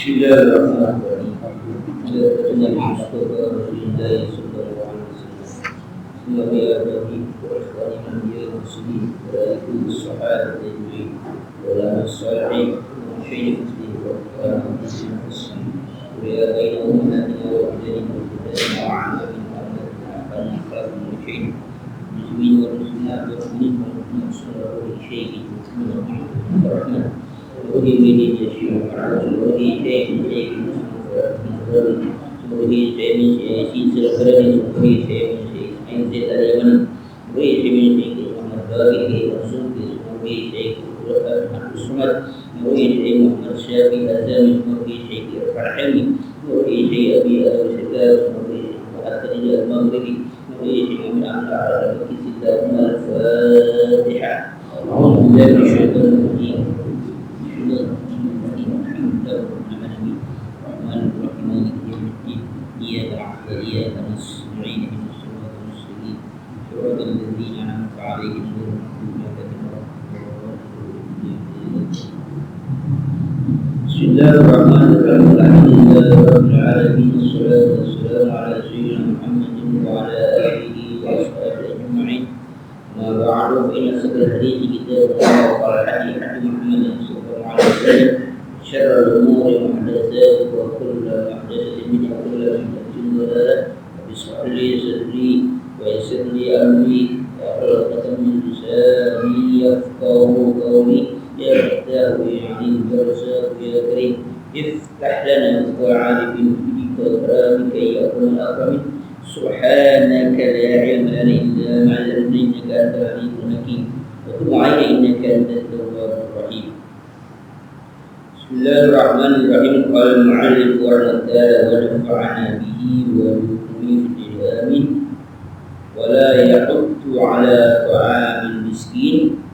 Bismillahirrahmanirrahim. Muhammadur Rasulullah sallallahu alaihi wasallam. Nabi Ibrahim wa ikhwani man yusli wa yakun sahabat ajma'in wa la nasari wa shaykh wa kana bismi wa ya ayna ummatina wa ajina wa ana min amana fa shaykh bismi wa rasulullah wa min sallallahu alaihi wasallam. Semoga ini Yesus semoga ini semoga ini sincere semoga ini tariman semoga ini Muhammad bagi Rasul semoga ini Muhammad semoga ini Muhammad Syafi Azam semoga ini Farhami semoga ini Abi Al-Syekh semoga ini Al-Qadiyah Al-Maghribi semoga ini Muhammad Al-Fatihah Alhamdulillah bisyaitanir Bismillahirrahmanirrahim. Alhamdulillahirabbil alamin. Wassalatu wassalamu ala sayyidina Muhammadin wa ala alihi wa sahbihi ajma'in. Ma ba'du inna sabal hadits kitabullah wa qala hadits Muhammadin sallallahu alaihi wasallam. Syarrul umuri muhdatsatuha wa kullu muhdatsatin bid'ah wa kullu bid'atin dhalalah. Bismillah sadri wa yassir li amri wa hlul min lisani yafqahu qawli. يا فتاه يعين درسه يا كريم افتح لنا وعارف بك وكرامك يا اكرم الاكرمين سبحانك لا علم لنا الا ما علمتنا انك انت العليم الحكيم وتب علينا انك انت التواب الرحيم. بسم الله الرحمن الرحيم. قال المعلم ورحمه الله ونفعنا به وبكم في الامين ولا يحث على طعام المسكين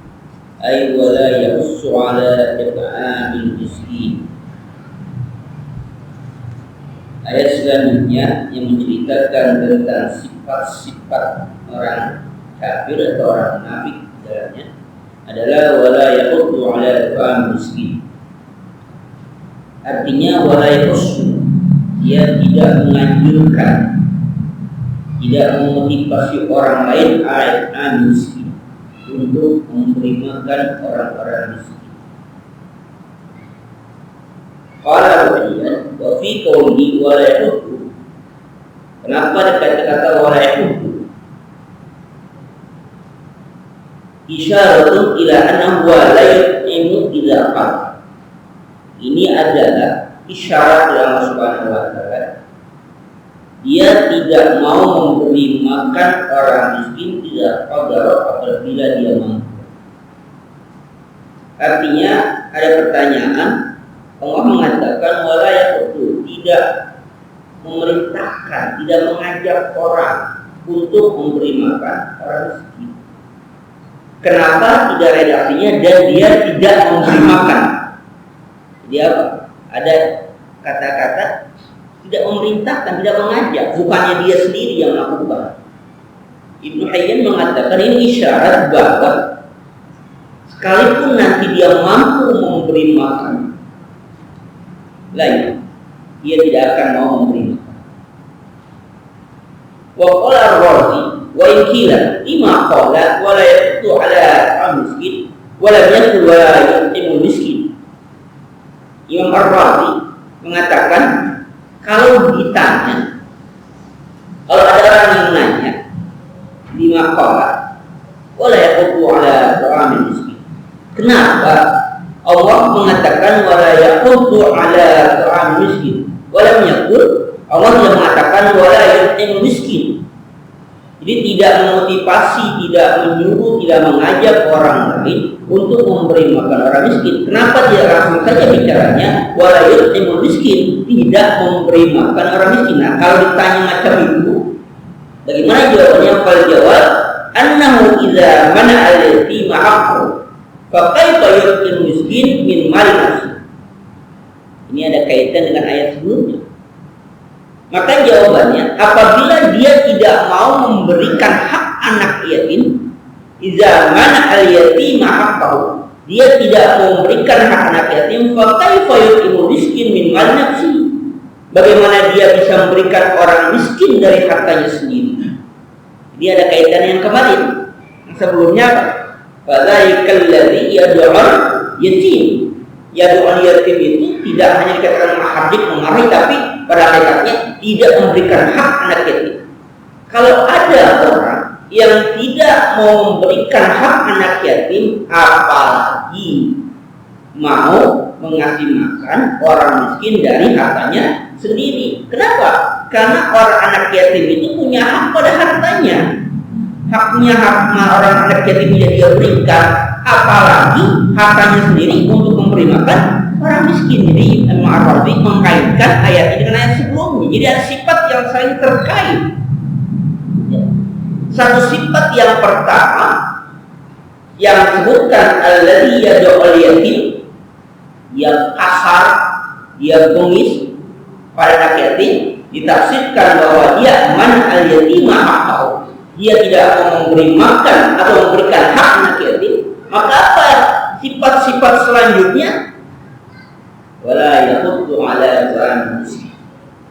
ay wala yahussu ala it'amil miskin. Ayat selanjutnya yang menceritakan tentang sifat-sifat orang kafir atau orang munafik dalamnya adalah wala yahussu ala it'amil miskin. Artinya wala yahussu, dia tidak menganjurkan, tidak memotivasi orang lain ala it'amil miskin untuk memberi makan orang-orang miskin. Qala kemudian wa fi qawli wa la yahuddu. Kenapa ada kata-kata wa la yahuddu? Isyaratun ila annahu la yut'imu idza qala. Ini adalah isyarat dari Allah Subhanahu wa taala. Dia tidak mau memberi makan orang miskin tidak qadara apabila dia mampu. Artinya ada pertanyaan, Allah mengatakan wala yaqulu, tidak memerintahkan, tidak mengajak orang untuk memberi makan orang miskin. Kenapa tidak redaksinya dan dia tidak memberi makan? Jadi apa? Ada kata-kata tidak memerintahkan, tidak mengajak, bukannya dia sendiri yang melakukan. Ibnu Hayyan mengatakan ini isyarat bahwa sekalipun nanti dia mampu memberi makan lain, dia tidak akan mau memberi makan. Wa qala ar-Razi wa in qila lima qala wa la yaqtu ala al-miskin wa lam yakul wa yutimul miskin. Imam ar-Razi mengatakan kalau ditanya, kalau ada orang yang nanya lima qala wala yaqtu ala ta'amil miskin, kenapa Allah mengatakan wala yaqtu ala ta'amil miskin, walam yaqul, Allah tidak mengatakan wala yutimul miskin. Jadi tidak memotivasi, tidak menyuruh, tidak mengajak orang lain untuk memberi makan orang miskin. Kenapa tidak langsung saja bicaranya wala yutimul miskin, tidak memberi makan orang miskin? Nah, kalau ditanya macam itu, bagaimana jawabannya? Fal jawab annahu idza mana al-yatima haqqu fa kaifa yutimul miskin min mali nafsi. Ini ada kaitan dengan ayat sebelumnya. Maka jawabannya, apabila dia tidak mau memberikan hak anak yatim, idza mana al-yatima haqqahu, dia tidak memberikan hak anak yatim, fa kaifa yut'imul miskin min mal nafsi? Bagaimana dia bisa memberikan orang miskin dari hartanya sendiri? Jadi ada kaitan yang kemarin, yang sebelumnya apa? Fadzalikal ladzi yad'ul yatim. Yad'ul yatim itu tidak hanya dikatakan menghardik, memarahi, tapi pada hakikatnya tidak memberikan hak anak yatim. Kalau ada orang yang tidak mau memberikan hak anak yatim, apalagi mau mengasih makan orang miskin dari hartanya sendiri. Kenapa? Karena orang anak yatim itu punya hak pada hartanya. Haknya orang anak yatim dia berikan, apalagi hartanya sendiri untuk memberi makan orang miskin. Jadi Al-Ma'arrazi mengkaitkan ayat ini dengan ayat sebelumnya. Jadi ada sifat yang saling terkait. Satu sifat yang pertama yang disebutkan alladzi yad'ul yatim, yang kasar, dia bengis pada anak yatim, ditafsirkan bahwa dia man al-yatima haqqahu, dia tidak mau memberi makan atau memberikan hak anak yatim. Maka apa sifat-sifat selanjutnya? Wala yahuddu ala ta'am miskin.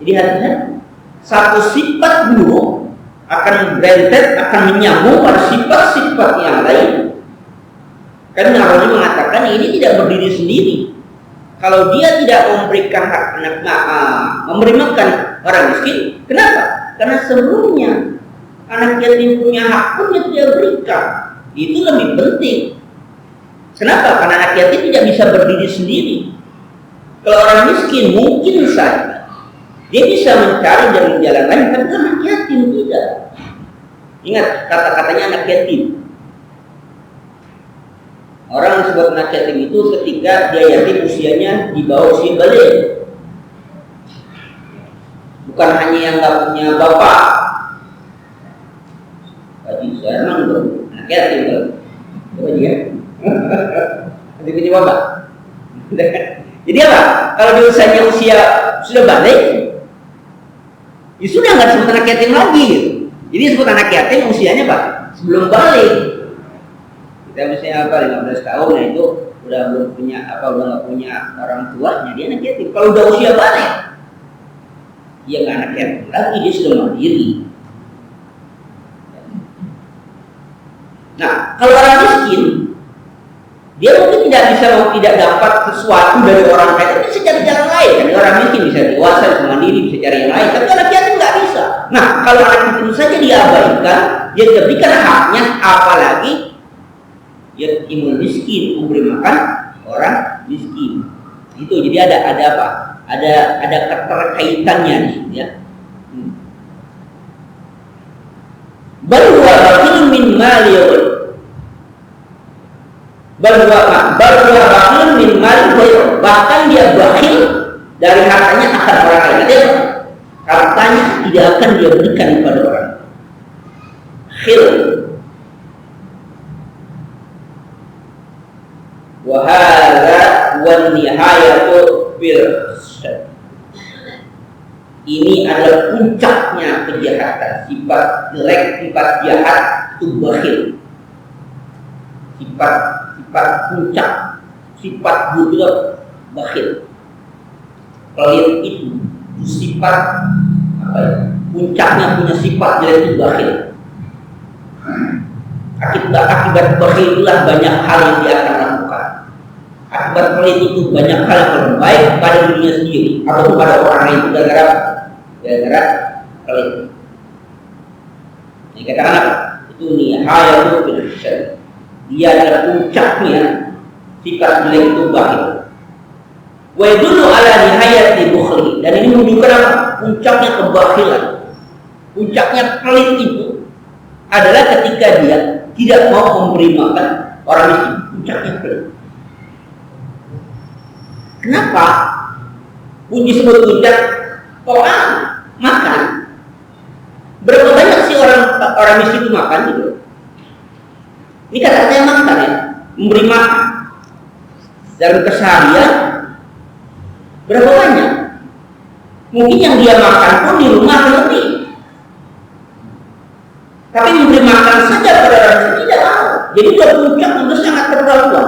Jadi hati-hati, satu sifat buruk akan berentet, akan menyambung pada sifat-sifat yang lain. Karena Nabi mengatakan ini tidak berdiri sendiri. Kalau dia tidak memberikan hak anak, memberi makan orang miskin, kenapa? Karena sebelumnya anak yatim punya hak pun yang dia berikan. Itu lebih penting. Kenapa? Karena anak yatim tidak bisa berdiri sendiri. Kalau orang miskin mungkin saja dia bisa mencari dari jalan lain, tapi anak yatim tidak. Ingat kata-katanya anak yatim. Orang disebut anak yatim itu ketika dia yatim usianya di bawah usia balik. Bukan hanya yang nggak punya bapak. Bagi saya memang belum anak yatim kan. Coba dia. Nanti punya bapak. Jadi apa? Kalau di usia sudah balik, ya sudah nggak disebut anak yatim lagi gitu. Jadi disebut anak yatim usianya Pak sebelum balik. Kita misalnya apa 15 tahun, nah itu udah belum punya udah nggak punya orang tuanya, dia anak yatim. Kalau udah usia balik, dia nggak anak yatim lagi, dia sudah mandiri. Nah kalau orang miskin, dia mungkin tidak dapat sesuatu dari orang kaya, tapi bisa cari jalan lain. Kan orang miskin bisa dewasa, bisa mandiri, bisa cari yang lain. Tapi anak yatim nggak bisa. Nah kalau anak yatim saja diabaikan, dia diberikan haknya, apalagi yatimul miskin, memberi makan orang miskin. Itu jadi ada apa? Ada keterkaitannya nih, ya. Baru min mali bakhil min mali ghayr, bahkan dia bakhil dari hartanya akan orang lain. Dia hartanya tidak akan dia berikan kepada orang. Khil wa hadza wan nihayatu fil syarr. Ini adalah puncaknya kejahatan, sifat jelek, sifat jahat itu bakhil. Sifat puncak, sifat buruk bakhil. Pelit itu sifat apa ya? Puncaknya punya sifat jelek itu bakhil. Akibat bakhil itulah banyak hal yang dia akan lakukan. Akibat pelit itu banyak hal yang baik pada dirinya sendiri atau pada orang lain, gara-gara pelit. Ini katakan apa? Itu nihayatu bil syarr. Dia adalah puncaknya sifat jelek itu bakhil. Wa yadullu ala nihayati bukhli, dan ini menunjukkan apa? Puncaknya kebakhilan. Puncaknya pelit itu adalah ketika dia tidak mau memberi makan orang miskin. Puncaknya pelit. Kenapa? Kunci sebut puncak orang makan. Berapa banyak sih orang miskin itu makan gitu? Ini katanya makan ya, memberi makan dalam keseharian berapa banyak? Mungkin yang dia makan pun di rumah lebih, tapi memberi makan saja pada orang miskin tidak mau. Jadi dia puncak itu sangat keterlaluan.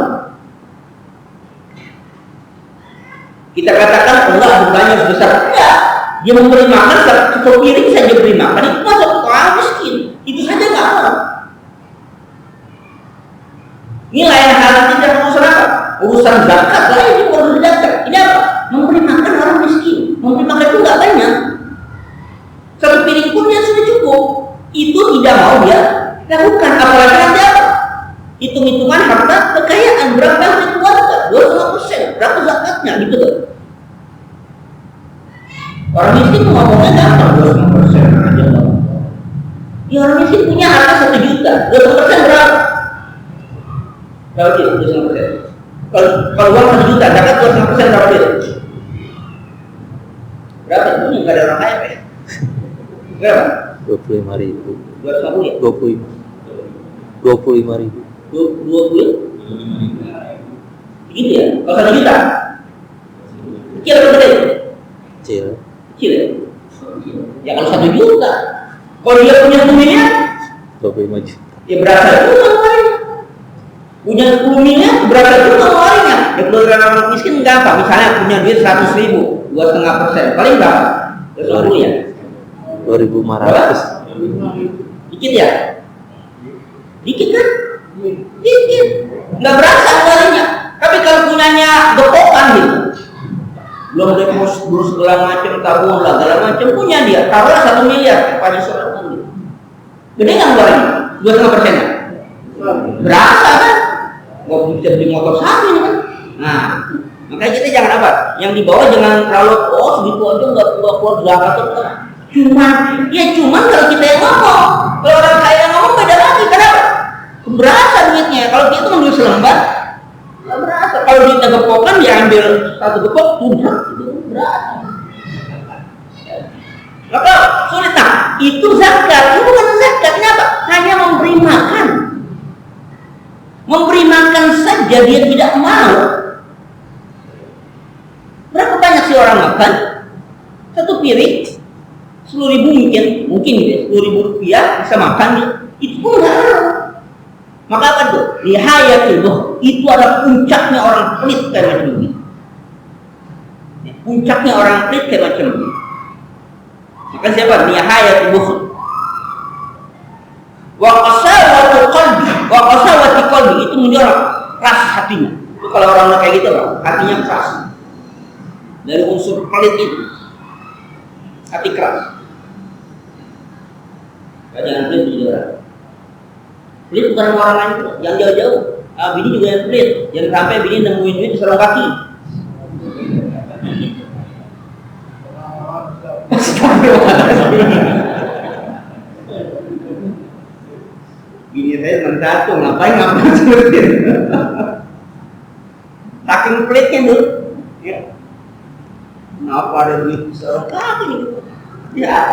Kita katakan Allah jumlahnya sebesar, enggak. Dia memberi makan satu piring saja beri makan, itu masuk orang miskin. Itu saja nggak mau. Ini lain hal tidak urusan apa? Urusan zakat lah, ini urusan zakat. Ini apa? Memberi makan orang miskin. Memberi makan itu nggak banyak. Satu piring pun dia sudah cukup. Itu tidak mau dia lakukan. Apalagi nanti apa? Hitung-hitungan harta kekayaan berapa yang dikeluarkan? 25%. Berapa zakatnya? Gitu tuh. Orang miskin ngomongnya gampang, 25% aja. Ya orang miskin punya harta 1 juta. 25% berapa? Berapa dia? 25%. Kalau uang 1 juta, zakat 25% berapa dia? Berapa? Itu nggak ada orang kaya ya? Berapa? 25.000. 250 ya? 25.000. 20? Begitu ya? Kalau 1 juta? Kecil atau gede? Kecil. Kecil ya? Ya kalau 1 juta. Kalau dia punya 10 miliar? 25 juta. Ya berasa juga ngeluarinnya. Punya 10 miliar, berasa juga ngeluarinnya. Ya keluarga orang miskin gampang. Misalnya punya duit 100.000, 2,5%. Paling berapa? 20 ya? 2.500. Dikit ya? Dikit kan? Dikit. Nggak berasa ngeluarinnya. Tapi kalau punyanya gepokan gitu, belum depos dulu segala macam, tabung lah segala macam, punya dia taruhlah 1 miliar pada seorang gitu. Gede nggak ngeluarinnya? 2,5%-nya? Berasa kan? Nggak bisa beli motor samping kan? Nah, makanya kita jangan apa? Yang di bawah jangan terlalu segitu aja nggak keluar zakat tuh. Cuman kalau kita yang ngomong, kalau orang kaya yang ngomong beda lagi. Kenapa? Berasa duitnya. Kalau dia itu menduit selembar, nggak berasa. Kalau duitnya gepokan, dia ambil 1 gepok, udah itu berasa. Maka sulit. Nah, itu zakat. Itu bukan zakat. Kenapa? Hanya memberi makan. Memberi makan saja dia tidak mau. Berapa banyak sih orang makan? 1 piring 10.000 mungkin gitu ya, 10.000 rupiah bisa makan dia. Itu pun nggak mau. Maka apa tuh? Nihayatul, itu adalah puncaknya orang pelit kayak macam ini. Puncaknya orang pelit kayak macam ini. Maka siapa? Nihayatul. Wa qasawati qalbi itu menjorok keras hatinya. Itu kalau orang kayak gitu loh, hatinya keras. Dari unsur pelit itu, hati keras. Jangan pelit juga. Pelit bukan orang lain, yang jauh-jauh. Bini juga yang pelit, yang sampai bini nemuin duit di selang kaki. Bini saya mencato, ngapain seperti itu? Saking pelitnya tuh. Ya. Kenapa ada duit di selang kaki? Ya.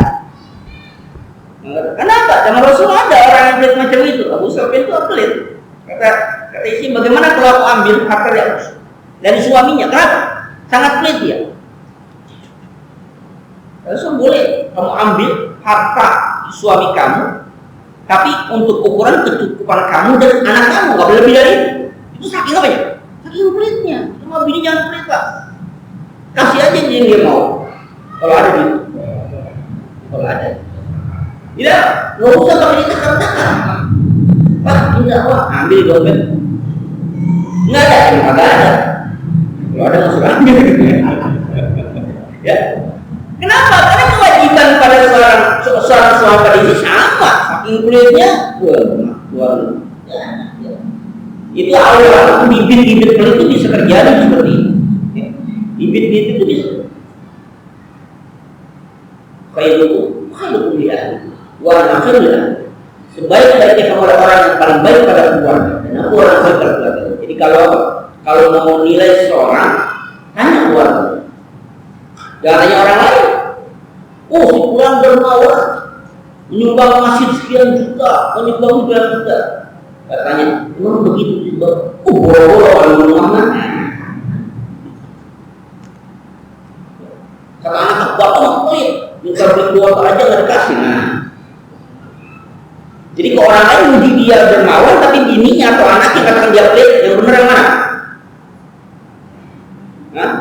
Kenapa? Zaman Rasul ada orang yang pelit macam itu. Abu Sufyan itu pelit. Kata isi, bagaimana kalau aku ambil harta dari suaminya? Kenapa? Sangat pelit dia. Rasul boleh kamu ambil harta suami kamu, tapi untuk ukuran kecukupan kamu dan anak kamu, nggak boleh lebih dari itu. Itu saking apa ya? Saking pelitnya. Cuma bini jangan pelit lah. Kasih aja yang dia mau. Kalau ada gitu. Kalau ada. Tidak, nggak usah pakai ditekan-tekan. Pak, tidak wah, ambil dompet. Nggak ada, nggak ada. Kalau ada nggak suka ambil. Ya. Kenapa? Karena kewajiban pada seorang suami ini sama. Saking pelitnya, wah. Itu awal bibit-bibit pelit itu bisa terjadi seperti itu. Bibit-bibit itu bisa. Kayak dia. Wah, akhirnya sebaik-baiknya kamu adalah orang yang paling baik pada keluarga. Dan aku orang baik pada keluarga. Jadi kalau mau nilai seseorang, tanya keluarga. Jangan tanya orang lain. Oh, si pulang dermawan, menyumbang masjid sekian juta, menyumbang sekian juta. Katanya, memang begitu juga. Boro-boro kalau rumah. Kata anak bapak pelit, minta beli kuota aja nggak dikasih. Nah. Jadi ke orang lain muji dia dermawan, tapi bininya atau anaknya katakan dia pelit, yang benar yang mana? Nah,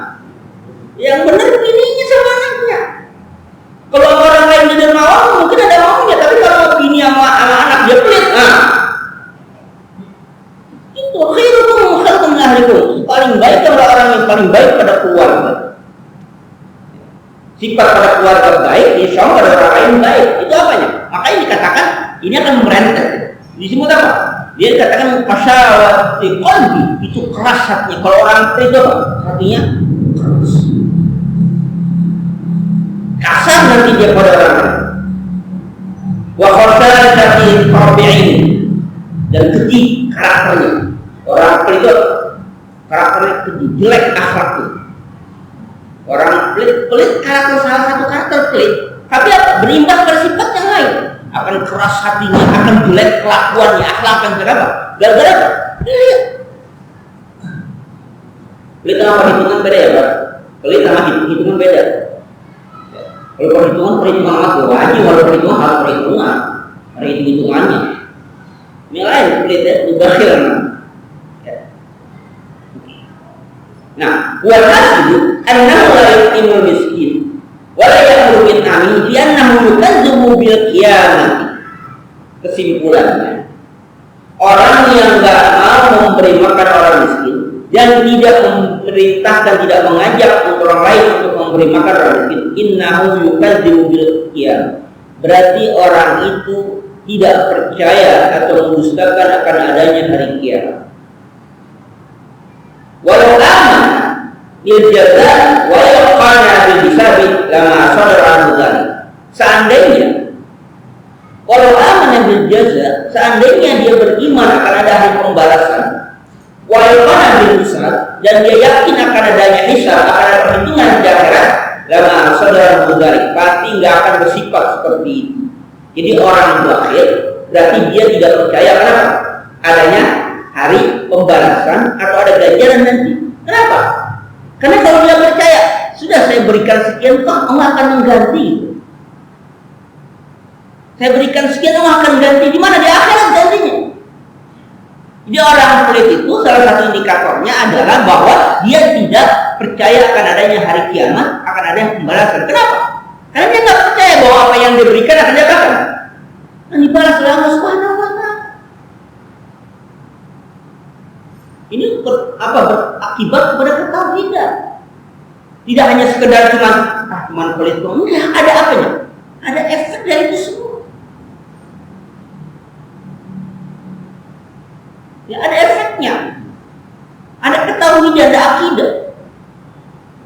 baik adalah orang yang paling baik pada keluarga. Sifat pada keluarga baik, insya Allah pada orang lain baik. Itu apanya? Makanya dikatakan ini akan merentet. Disebut apa? Dia dikatakan masyarakat di qalbi, itu keras hatinya. Kalau orang itu apa? Hatinya keras. Kasar nanti dia pada orang lain. Wa khasarati tabi'in, dan keji karakternya. Orang itu karakternya keji, jelek akhlaknya. Orang pelit karakter, salah satu karakter pelit, tapi apa? Berimbas pada sifat yang lain. Akan keras hatinya, akan jelek kelakuannya, akhlak akan berapa? Gara-gara apa? Pelit. Pelit sama perhitungan beda ya, Pak? Pelit sama hitungan beda. Kalau perhitungan amat wajib, kalau perhitungan harus perhitungan, ada hitungannya. Ini lain pelit ya, mubakhir. Nah, walhasil annahu la yutimul miskin wa la ya'muru bil amin bi annahu yukazzibu bil qiyamah. Kesimpulannya, orang yang enggak mau memberi makan orang miskin dan tidak memerintahkan, tidak mengajak orang lain untuk memberi makan orang miskin, innahu yukazzibu bil qiyamah. Berarti orang itu tidak percaya atau mendustakan akan adanya hari kiamat. Walau aman bil jaza wa yaqana bil hisabi lama sadara dzalik. Seandainya walau aman bil jaza, seandainya dia beriman akan ada hari pembalasan, wa yaqana bil hisab, dan dia yakin akan adanya hisab, akan ada perhitungan di akhirat, lama sadara dzalik, pasti enggak akan bersifat seperti itu. Jadi orang bakhil berarti dia tidak percaya kenapa? Adanya hari pembalasan atau ada ganjaran nanti. Kenapa? Karena kalau dia percaya, sudah saya berikan sekian, toh Allah akan mengganti. Saya berikan sekian, Allah akan ganti. Di mana? Di akhirat gantinya. Jadi orang pelit itu salah satu indikatornya adalah bahwa dia tidak percaya akan adanya hari kiamat, akan adanya pembalasan. Kenapa? Karena dia tidak percaya bahwa apa yang diberikan akan didapatkan. Dan dibalas oleh Allah Subhanahu wa Ta'ala. Ini berakibat kepada ketauhidan. Tidak hanya sekedar cuma pelit doang, enggak, ada apanya? Ada efek dari itu semua. Ya, ada efeknya. Ada ketauhidan, ada akidah.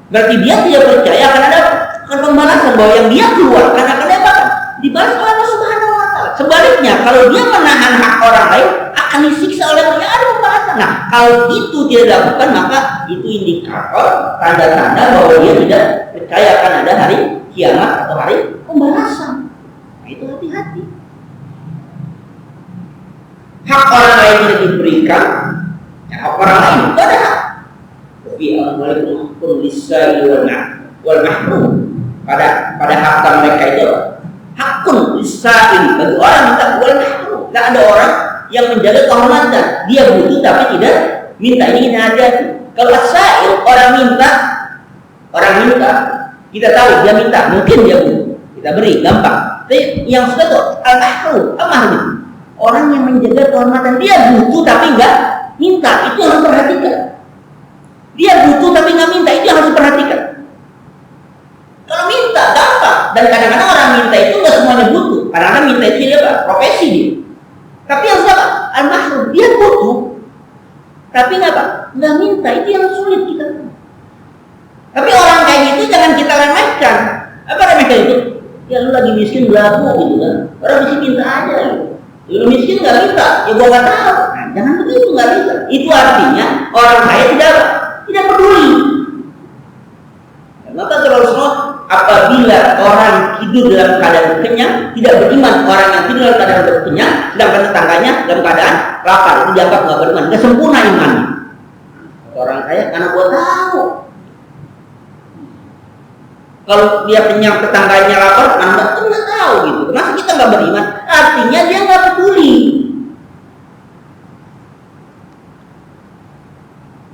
Berarti dia tidak percaya akan ada pembalasan, bahwa yang dia keluarkan akan dapatkan dibalas oleh Allah Subhanahu wa Ta'ala. Sebaliknya, kalau dia menahan hak orang lain, akan disiksa oleh Allah. Ada pembalasan. Nah, kalau itu tidak dilakukan, maka itu indikator, tanda-tanda bahwa dia tidak percaya akan ada hari kiamat atau hari pembalasan. Nah, itu hati-hati. Hak orang lain tidak diberikan, ya, hak orang lain itu ada hak. Tapi Assalamualaikum lisai wal mahrum. Pada harta mereka itu hakun lisai, bagi orang minta wal mahrum. Tidak ada orang yang menjaga kehormatan, dia butuh tapi tidak minta. Ini hati-hati. Kalau asail, orang minta, kita tahu dia minta, mungkin dia butuh, kita beri, gampang. Tapi yang sudah tuh al-mahrum, apa-mahrum? Orang yang menjaga kehormatan, dia butuh tapi enggak minta, itu harus perhatikan. Dia butuh tapi enggak minta, itu harus perhatikan. Kalau minta gampang, dan kadang-kadang orang minta itu enggak semuanya butuh. Kadang-kadang minta itu dia apa? Profesi dia. Tapi yang apa? Al-mahrum, dia butuh tapi enggak minta, itu yang sulit kita. Tapi orang kayak gitu jangan kita remehkan. Apa remehkan itu? Ya lu lagi miskin belagu gitu kan. Orang miskin minta aja gitu. Lu miskin nggak minta, ya gua nggak tahu. Nah, jangan begitu, nggak bisa. Itu artinya orang kaya tidak peduli. Maka Rasulullah, apabila orang tidur dalam keadaan kenyang, tidak beriman. Orang yang tidur dalam keadaan kenyang, sedangkan tetangganya dalam keadaan lapar, itu dianggap nggak beriman, nggak sempurna imannya. Orang kaya karena gua tahu. Kalau dia kenyang, tetangganya lapar, anda pun nggak tahu gitu. Masa kita nggak beriman? Artinya dia nggak peduli.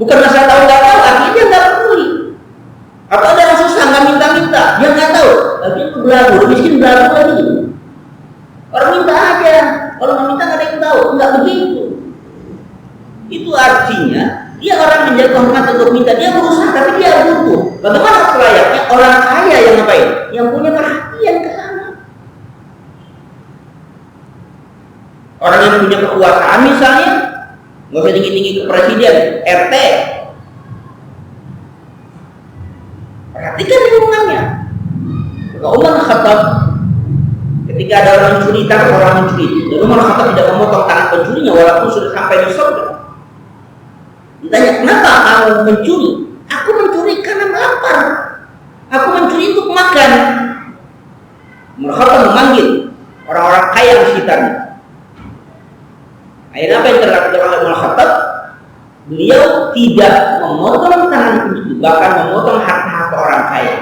Bukan masalah tahu nggak tahu, artinya dia nggak peduli. Atau ada yang susah nggak minta-minta, dia nggak tahu. Tapi itu belagu, miskin belagu lagi. Orang minta aja, kalau nggak minta nggak ada yang tahu, nggak begitu. Itu artinya dia Dia orang menjaga hormat untuk minta, dia berusaha tapi dia butuh. Bagaimana selayaknya orang kaya yang ngapain? Yang punya perhatian ke sana. Orang yang punya kekuasaan misalnya, nggak usah tinggi-tinggi ke presiden, RT. Perhatikan lingkungannya. Umar Khattab ketika ada orang mencuri, tangkap orang mencuri, dan Umar Khattab tidak memotong tangan pencurinya walaupun sudah sampai di surga. Ditanya, kenapa kamu mencuri? Aku mencuri karena lapar. Aku mencuri untuk makan. Umar Khattab memanggil orang-orang kaya di sekitarnya. Akhirnya apa yang terlakukan oleh Umar Khattab? Beliau tidak memotong tangan pencuri, bahkan memotong harta-harta orang kaya.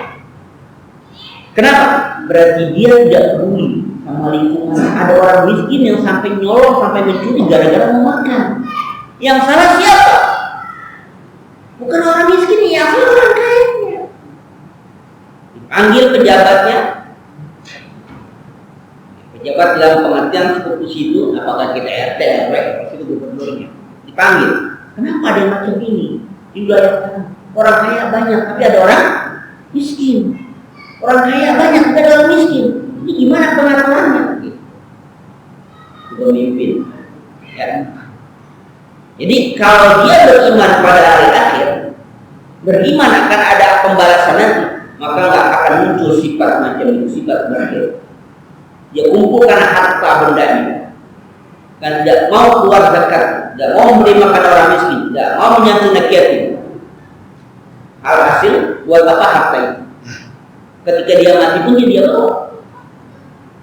Kenapa? Berarti dia tidak peduli sama lingkungan. Ada orang miskin yang sampai nyolong, sampai mencuri gara-gara mau makan. Yang salah siapa? Bukan orang miskin, yang salah orang kayanya. Dipanggil pejabatnya. Pejabat dalam pengertian seperti itu, apakah kita RT, RW, itu gubernurnya. Dipanggil. Kenapa ada yang macam ini? Di wilayah orang kaya banyak, tapi ada orang miskin. Orang kaya banyak, tapi ada orang miskin. Ini gimana pengaturannya? Pemimpin. Ya. Jadi kalau dia beriman pada hari akhir, beriman akan ada pembalasan nanti, maka nggak akan muncul sifat macam itu, sifat berakhir. Dia kumpulkan harta bendanya, kan tidak mau keluar zakat, tidak mau memberi makan orang miskin, tidak mau menyentuh yatim. Alhasil buat apa harta itu? Ketika dia mati pun dia bawa.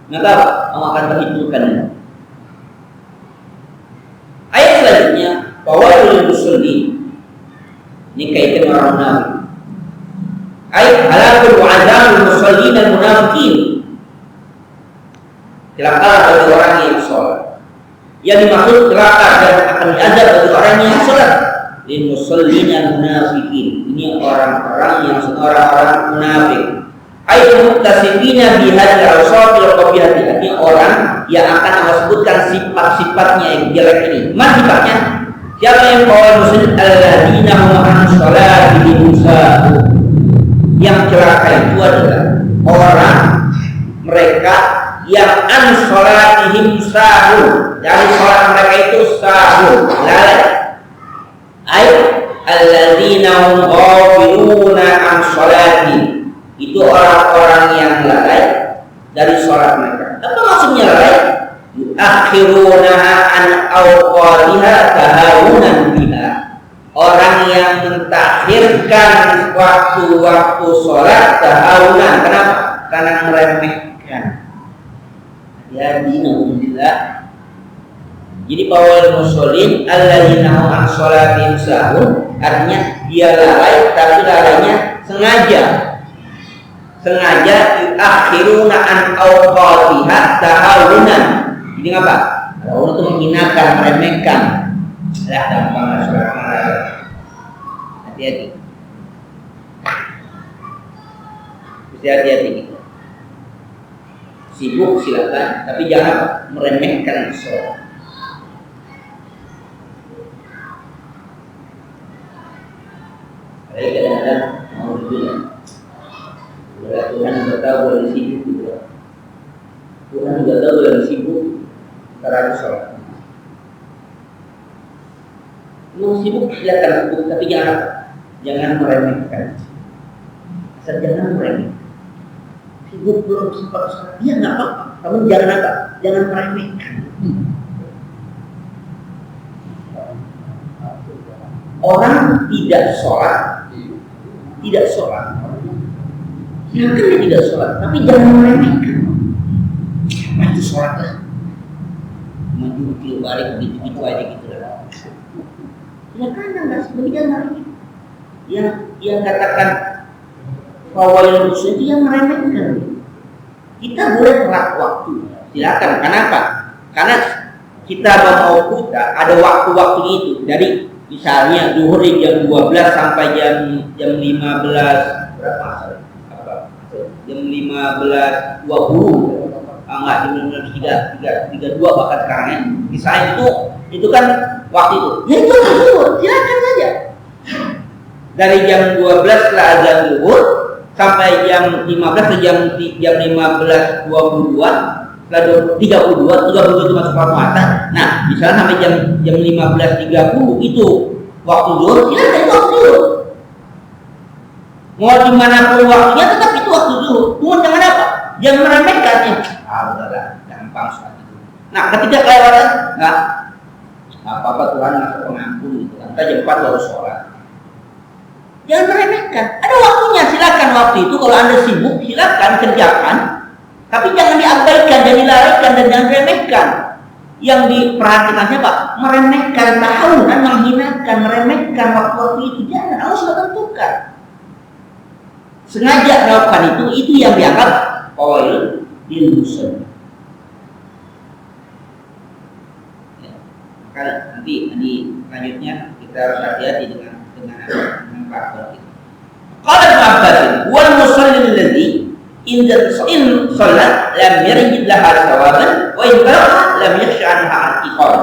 Maka Allah akan perhitungkan. Ayat selanjutnya, fawailul muslimin. Ini kaitan orang munafik. Ayat halakul wa'adzamul muslimin dan munafikin. Celaka bagi orang yang sholat. Yang dimaksud celaka dan akan diazab bagi orang yang sholat. Lil muslimin dan munafikin. Ini orang-orang yang orang-orang munafik. Ayat muttasifina bihadil awsatil qabihati. Ini orang yang akan Allah sebutkan sifat-sifatnya yang jelek ini. Mana sifatnya? Siapa yang bawa muslim alladzina hum an sholatihim sahun. Yang celaka itu adalah orang mereka yang an sholatihim sahun. Dari sholat mereka itu sahun, lalai. Ayat alladzina hum ghafiluna an sholatihim. Itu orang-orang yang lalai dari sholat mereka. Apa maksudnya lalai? Yu'akhirunaha an awqatiha tahawunan biha. Orang yang mentakhirkan waktu-waktu sholat tahawunan. Kenapa? Karena meremehkan. Ya dinahumillah. Jadi bawal muslim alladzina hum an sholatihim sahun, artinya dia lalai tapi lalainya sengaja yuakhiruna an awqatiha tahawunan. Jadi apa? Tahawun itu menghinakan, meremehkan. Dah gampang sholat malam. Hati-hati. Mesti hati-hati kita. Sibuk silakan, tapi jangan meremehkan sholat. Kadang-kadang mau bilang Tuhan juga tahu boleh sibuk juga. Tuhan juga tahu boleh sibuk karena sholat. Mau sibuk silakan sibuk, tapi jangan meremehkan. Asal jangan meremehkan. Sibuk belum sempat sholat, dia nggak apa-apa. Kamu jangan apa? Jangan meremehkan. Orang tidak sholat. Silakan dia tidak sholat, tapi jangan meremehkan. Apa itu sholat lah? Maju kiri balik gitu aja gitu lah. Silakan anda sebagian hari yang katakan fawailul muslim itu yang meremehkan. Kita boleh telat waktu. Silakan. Kenapa? Karena kita mau buka ada waktu-waktu itu. Dari misalnya zuhur jam 12 sampai jam 15 berapa? Jam 15.20 enggak, jam 15.32 bahkan sekarang ya. Misalnya itu kan waktu itu. Ya itu silakan saja. dari jam 12 setelah azan zuhur sampai jam 15 atau jam 15.22 setelah 32 itu masuk waktu asar. Nah, misalnya sampai jam 15.30 itu waktu zuhur, silakan itu waktu zuhur. Mau dimanapun waktunya tetap itu waktu zuhur. Cuma jangan apa? Jangan meremehkan ya. Udahlah, gampang sekali. Nah, ketika kelewatan, nggak apa-apa, Tuhan masuk pengampun gitu. Kita jam 4 baru sholat. Jangan meremehkan. Ada waktunya, silakan waktu itu. Kalau Anda sibuk, silakan kerjakan. Tapi jangan diabaikan dan dilarikan dan jangan remehkan. Yang diperhatikan siapa? Meremehkan tahunan, menghinakan, meremehkan waktu-waktu itu. Jangan, Allah sudah tentukan. Sengaja melakukan itu yang dianggap qawaidul muslim. Ya, maka nanti selanjutnya kita harus hati-hati dengan faktor itu. Qala Ibnu Abbas, wal musallin alladhi in shalat lam yarjid laha sawaban wa in taraka lam yakhsha anha al-iqam.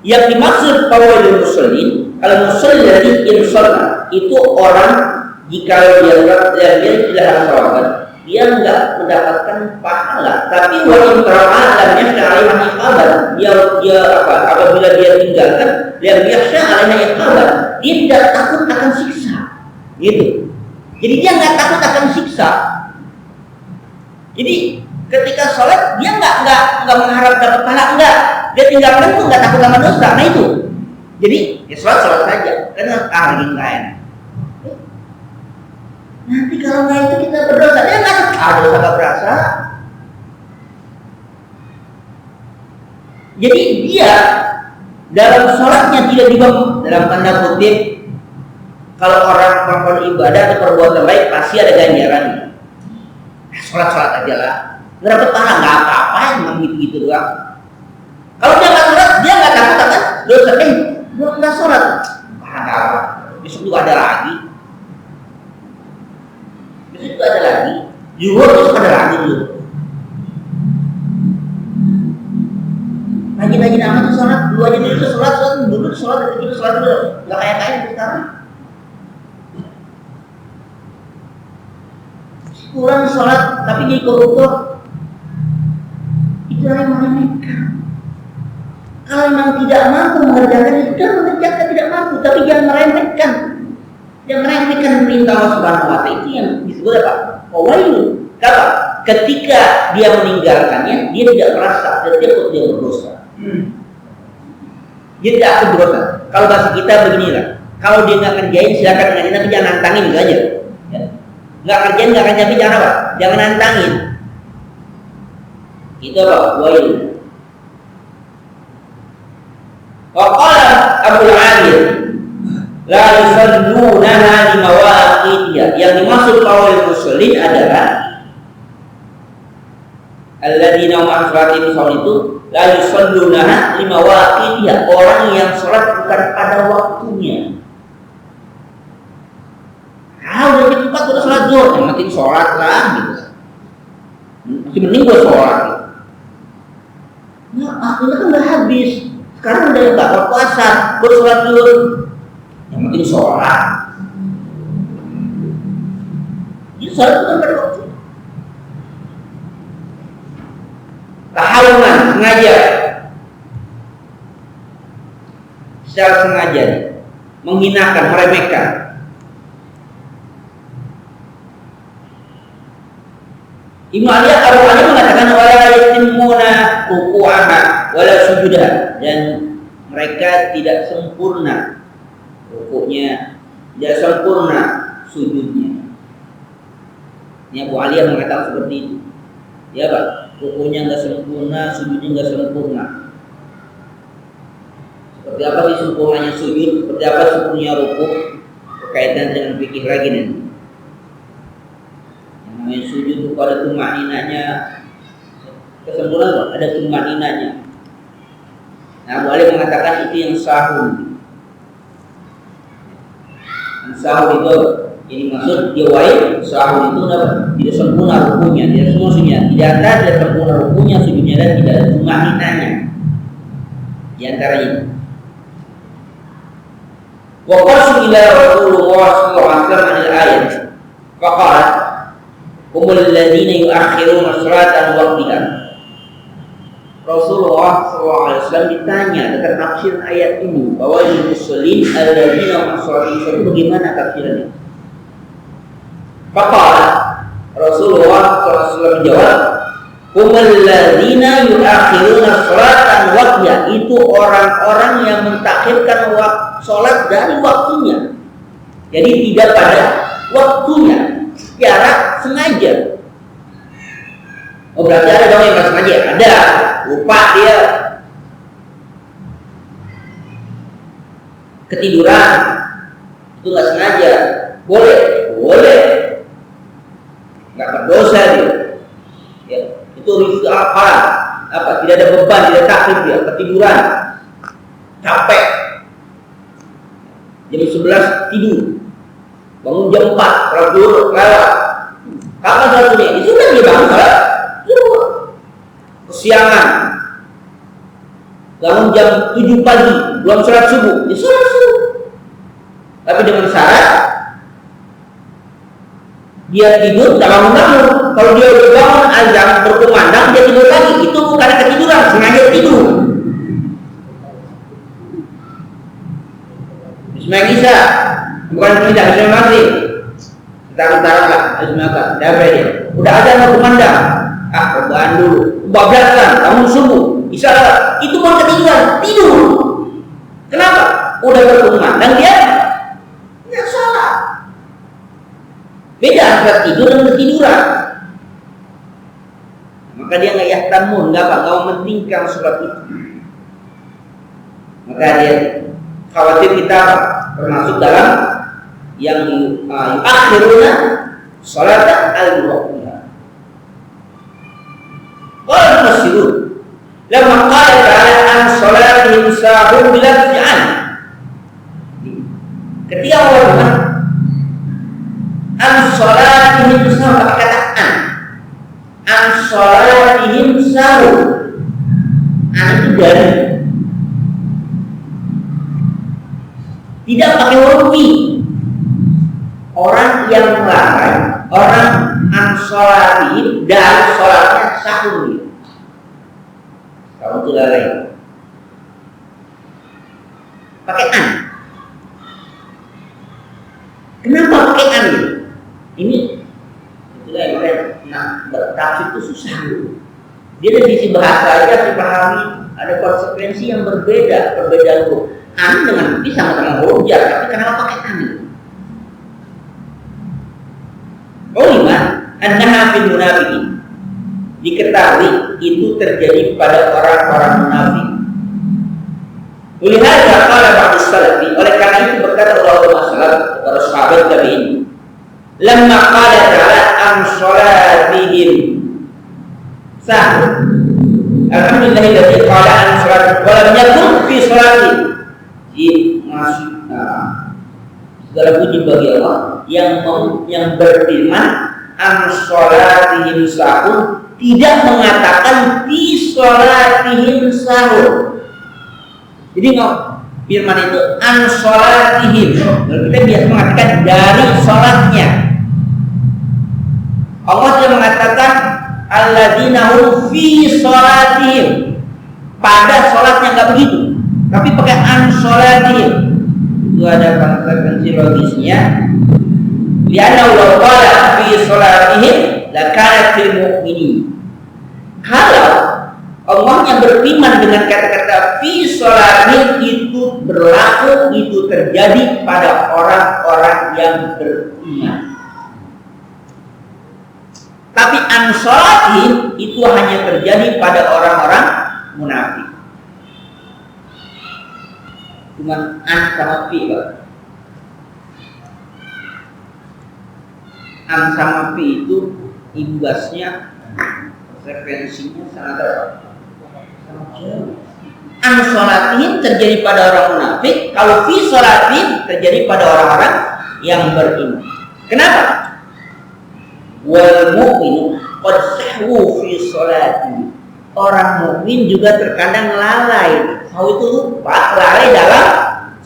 Yang dimaksud qawaidul musallin, al-musallin alladhi in shalat itu orang jika dia tidak sawaban, dia enggak mendapatkan pahala, tapi wa in taraka lam yakhsha alaiha al-iqam. Dia apabila dia tinggalkan lam yakhsha alaiha al-iqam, dia tidak takut akan siksa. Gitu. Jadi dia nggak takut akan siksa. Jadi ketika sholat dia nggak mengharap dapat pahala, enggak. Dia tinggalkan tuh nggak takut sama dosa. Nah itu. Jadi ya sholat saja. Karena lagi nggak enak. Nanti kalau nggak itu kita berdosa, dia nggak dosa nggak berasa. Jadi dia dalam sholatnya tidak dibangun dalam tanda kutip. Kalau orang melakukan ibadah atau perbuatan baik pasti ada ganjarannya. Sholat aja lah, nggak dapat pahala, nggak apa-apa, emang gitu doang. Kalau dia nggak sholat, dia nggak takut kan dosa. Belum nggak sholat, apa? Besok juga ada lagi. Besok juga ada lagi. Zuhur besok ada lagi dulu. Rajin-rajin amat tuh sholat, dulu aja dulu sholat dulu, nggak kayak sekarang. Kurang sholat tapi jadi koruptor, itu yang meremehkan. Kalau memang tidak mampu mengerjakan itu, kan mengerjakan tidak mampu, tapi jangan meremehkan. Jangan meremehkan perintah Allah Subhanahu wa Ta'ala. Itu yang disebut apa? Qawaidul. Apa? Ketika dia meninggalkannya, dia tidak merasa dia berdosa. Dia tidak akan berdosa. Kalau bahasa kita beginilah, kalau dia nggak kerjain silakan kerjain, tapi jangan nantangin itu aja. Ya. Nggak kerjain, nggak kerjain, jangan apa? Jangan nantangin. Itu apa? Wail. Waqala Abdul Alim, la yusallunaha li mawaqitiha. Yang dimaksud qawaidul musallin adalah alladzina hum an salatihim itu la yusallunaha li mawaqitiha. Orang yang sholat bukan pada waktunya. Udah jam 4 udah sholat zuhur, yang penting sholat lah gitu. Masih mending gue sholat gitu. Nah, akhirnya kan udah habis. Sekarang udah nggak berpuasa, gue sholat zuhur. Yang penting sholat. Jadi sholat bukan pada waktu. Tahawunan, sengaja. Secara sengaja menghinakan, meremehkan. Ibnu Ali Abu Ali mengatakan wala yatimuna ruku'aha wala sujudah, dan mereka tidak sempurna rukuknya, tidak sempurna sujudnya. Ini Abu Ali yang mengatakan seperti itu. Ya Pak, rukuknya enggak sempurna, sujudnya enggak sempurna. Seperti apa sih sempurnanya sujud? Seperti apa sempurnanya rukuk? Berkaitan dengan fikih lagi nanti. Yang sujud itu ada tumaninanya, kesempurnaan ada tumaninanya. Nah, Abu Ali mengatakan itu yang sahun. Yang sahun itu ini maksud dia waib, sahun itu tidak sempurna rukunya, tidak semua sujudnya, tidak ada tidak sempurna rukunya, sujudnya dan tidak ada tumaninanya. Di antara ini. Wa qasu ila Rasulullah sallallahu alaihi wasallam al-ayat. Faqala humul ladzina yu'akhiruna sholata an waqtiha. Rasulullah SAW ditanya tentang tafsir ayat ini, bahwa muslimin alladzina masalah itu bagaimana tafsirnya? Faqala Rasulullah SAW menjawab, humul ladzina yu'akhiruna sholatan waqtiha, itu orang-orang yang mentakhirkan sholat dari waktunya. Jadi tidak pada waktunya, secara sengaja. Oh, berarti ada dong yang nggak sengaja? Ada, lupa dia, ketiduran, itu nggak sengaja, boleh, nggak berdosa dia. Ya, itu apa? Tidak ada beban, tidak takut dia, ketiduran, capek, jam 11 tidur, bangun jam 4, tidur lewat. Kapan salatnya? Itu kan dia bangun salat. Kesiangan, bangun jam 7 pagi, belum sholat subuh, ya sholat subuh. Tapi dengan syarat dia tidur tak bangun-bangun. Kalau dia udah bangun azan berkumandang, dia tidur lagi, itu bukan ketiduran, sengaja tidur. Bismillah, bukan tidak Bismillah. Kita lah, Bismillah. Udah azan berkumandang. Rebahan dulu, bablasan, bangun subuh, isyarat, itu bukan ketiduran, tidur. Kenapa? Udah berkumandang dia nggak salah. Beda antara tidur dan ketiduran. Maka dia nggak yahtamun, nggak mementingkan sholat itu. Maka dia khawatir kita termasuk dalam yang akhirnya sholat al-waqti. Qala Mas'ud lamma qala ta'ala an salatihim sahun bila fi'an. Ketika Allah an salatihim sahun, kata an salatihim sahun, itu dari, tidak pakai huruf i. Orang yang lalai, orang an salatihim dari salatnya sahun. Kamu tuh lalai, pakai an. Kenapa pakai an? Ini itulah yang orang bertafsir itu susah. Dia dari sisi bahasa aja dipahami, ada konsekuensi yang berbeda, perbedaan huruf. An dengan ini sama-sama huruf jar, tapi kenapa pakai an? Ulama annaha fil munafiqin, diketahui itu terjadi pada orang-orang munafik. Ulihada qala ba'd salafi, oleh karena itu berkata ulama salaf, para sahabat tabi'in, lamma qala ta'ala an salatihim sahun, alhamdulillahilladzi qala an salatihim wa lam yakun fi salatihim. Segala puji bagi Allah yang berfirman an salatihim sahun, tidak mengatakan fi salatihim sahun. Jadi firman itu an salatihim, kita biasa mengatakan dari salatnya. Allah tidak mengatakan alladzina hum fi salatihim, pada salatnya, enggak begitu, tapi pakai an salatihim. Itu ada konsekuensi logisnya. Lianna law qala fi salatihim lakana fil mu'minin. Kalau Allah yang berfirman dengan kata-kata fi salatihim, itu berlaku, itu terjadi pada orang-orang yang beriman. Tapi an salatihim itu hanya terjadi pada orang-orang munafik. Cuman an sama fi, an sama fi itu imbasnya, frekuensinya sangat jauh. An salatihim terjadi pada orang munafik, kalau fi salatihim terjadi pada orang-orang yang beriman. Kenapa? Wal mu'minu qad sahwu fi salatihim, orang mukmin juga terkadang lalai. Tahu itu lupa, lalai dalam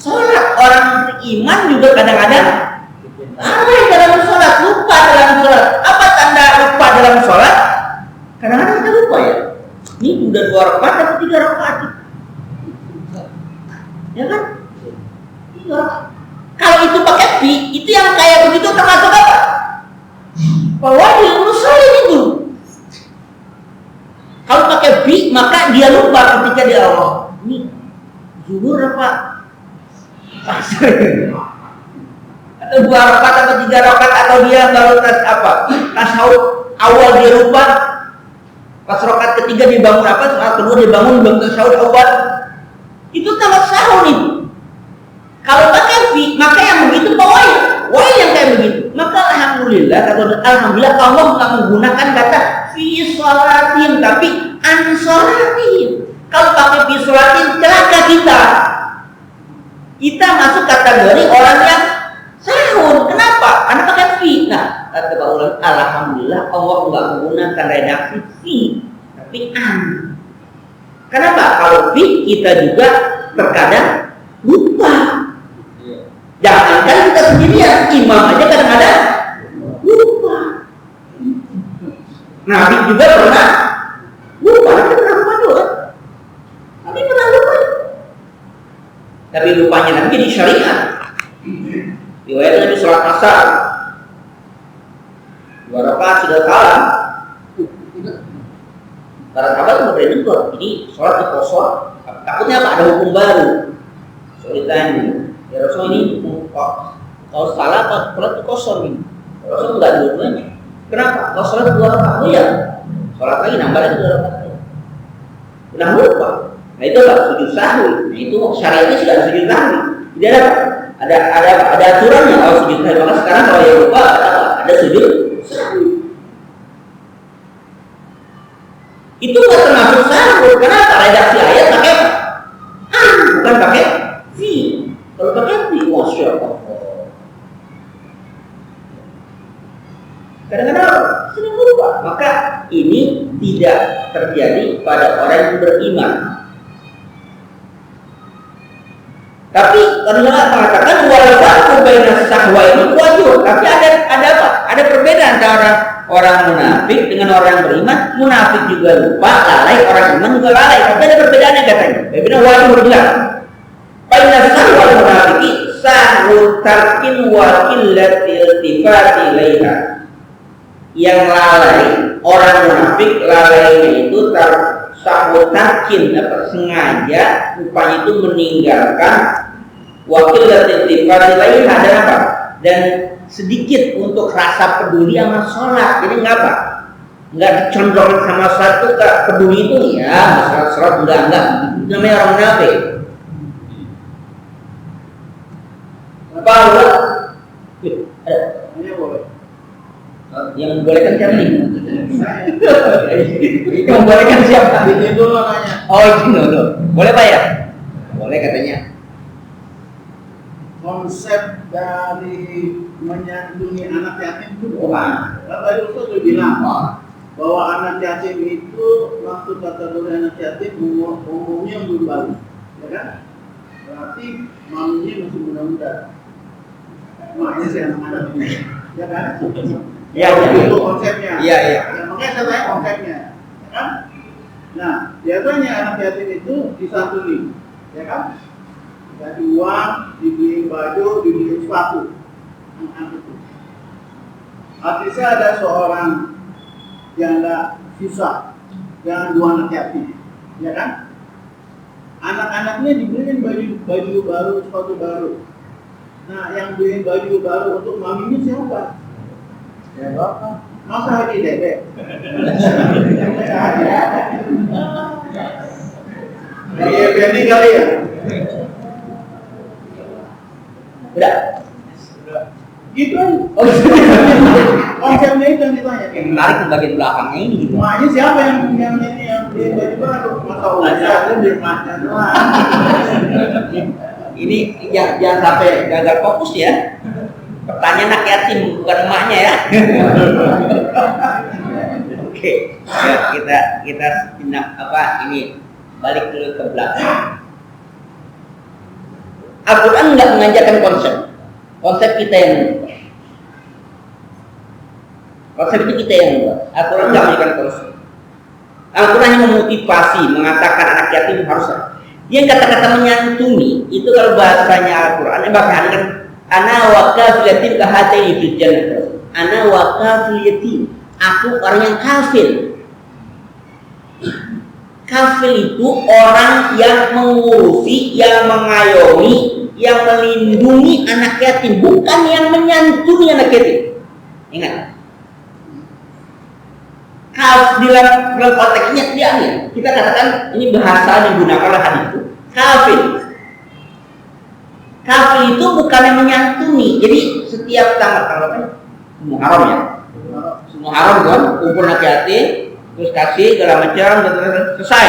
sholat. Orang beriman juga kadang-kadang lalai dalam sholat, lupa dalam sholat. Apa tanda lupa dalam sholat? Kadang-kadang kita lupa ya. Ini udah 2 rakaat atau 3 rakaat? Ya kan? Ya. Kalau itu pakai fi, itu yang kayak begitu termasuk apa? Fawaidu musolin itu. Kalau pakai fi, maka dia lupa ketika dia Allah. Ini zuhur apa? Asar. Atau 2 rakaat atau 3 rakaat, atau dia baru tasawuf awal dia lupa. Pas rakaat ketiga dibangun apa? Rakaat kedua dibangun belum tasawuf awal. Itu tambah sahur itu. Kalau pakai fi, maka yang begitu wai yang kayak begitu. Maka alhamdulillah, alhamdulillah Allah nggak menggunakan kata fi sholatin, tapi an sholatin. Kalau pakai fi sholatin, celaka kita. Kita masuk kategori orang yang sahur. Kenapa? Karena pakai fi. Nah, kata ulama, alhamdulillah Allah nggak menggunakan redaksi fi, tapi an. Kenapa? Kalau fi kita juga terkadang lupa. Jangankan kita sendirian, imam aja kadang-kadang lupa. Nabi juga pernah lupa, Nabi pernah lupa juga. Nabi pernah lupa. Tapi lupanya Nabi jadi syariat. Riwayat Nabi sholat asar 2 rakaat sudah kalah. Para sahabat kemudian negur, ini sholat dikosor. Takutnya apa? Ada hukum baru. Soalnya ya Rasul ini kalau salah apa sholat itu kosong ini. Rasul enggak dua-duanya. Kenapa? Kalau sholat 2 rakaat ya sholat lagi nambah lagi 2 rakaat. Udah lupa. Nah itu apa? Sujud sahwi. Nah itu syariatnya sudah ada sujud sahwi. Jadi ada aturannya kalau sujud sahwi. Maka sekarang kalau yang lupa ada sujud sahwi. Itu nggak termasuk sahwi. Kenapa? Redaksi ayat pakai bukan pakai fi. Kalau pakai fi, masya Allah. Kadang-kadang sering lupa. Maka ini tidak terjadi pada orang yang beriman. Tapi kadang-kadang mengatakan walaupun baina sahwa ini wajib. Tapi ada apa? Ada perbedaan antara orang munafik dengan orang beriman. Munafik juga lupa, lalai. Orang iman juga lalai. Tapi ada perbedaannya katanya. Berbeda wajib berjelas. Baina sahwa munafiki sahwu tarkin wa qillatil tifati ilaiha. Yang lalai, orang munafik lalainya itu sahwu tarkin, sengaja rupanya itu meninggalkan wakil dan tifati ilaiha dan apa? Dan sedikit untuk rasa peduli sama sholat. Jadi enggak apa? Enggak dicondong sama sholat itu, enggak peduli itu ya, masalah sholat enggak. Itu namanya orang munafik. Bahwa ini boleh. Yang membolehkan siapa nih? Yang membolehkan siapa? Ini dulu nanya. Oh ini dulu. Boleh Pak ya? Boleh katanya. Konsep dari menyandungi anak yatim itu kan tadi Ustaz sudah bilang bahwa anak yatim itu masuk kategori anak yatim umumnya belum balik, ya kan? Berarti maminya masih muda-muda. Makanya sih anak-anak ini, ya kan? Ya, itu konsepnya. Iya. Ya, makanya saya tanya konsepnya, ya kan? Nah, biasanya anak yatim itu disantuni, ya kan? Dikasih uang, dibeli baju, dibeli sepatu, anak itu. Artinya ada seorang yang nggak susah, dengan 2 anak yatim, ya kan? Anak-anaknya dibeliin baju baru, sepatu baru. Nah, yang beliin baju baru untuk maminya siapa? Ya bapak. Masa Haji Dede? Iya, Benny kali ya? Udah. Gitu. Konsepnya itu yang ditanya. Yang menarik di bagian belakangnya ini. Makanya siapa yang ini yang beliin baju baru? Masa Uza itu di rumahnya doang. Ini jangan sampai gagal fokus ya. Pertanyaan anak yatim bukan emaknya ya. Oke, ya, kita tindak ini balik dulu ke belakang. Al-Quran nggak mengajarkan konsep kita yang membuat. Konsep itu kita yang membuat. Al-Quran nggak mengajarkan konsep. Al-Quran yang memotivasi, mengatakan anak yatim harus. Yang kata-kata menyantuni itu kalau bahasanya Al-Quran, bahkan kan ana wa kafil yatim kahataini fil jannah. Ana wa kafil yatim. Aku orang yang kafil. Kafil itu orang yang mengurusi, yang mengayomi, yang melindungi anak yatim, bukan yang menyantuni anak yatim. Ingat. Di dalam konteksnya dia nih, kita katakan ini bahasa yang digunakan oleh hadis itu kafil. Kafil itu bukan yang menyantuni. Jadi setiap tanggal Muharram ya, Muharram kan kumpul anak yatim, terus kasih segala macam, selesai.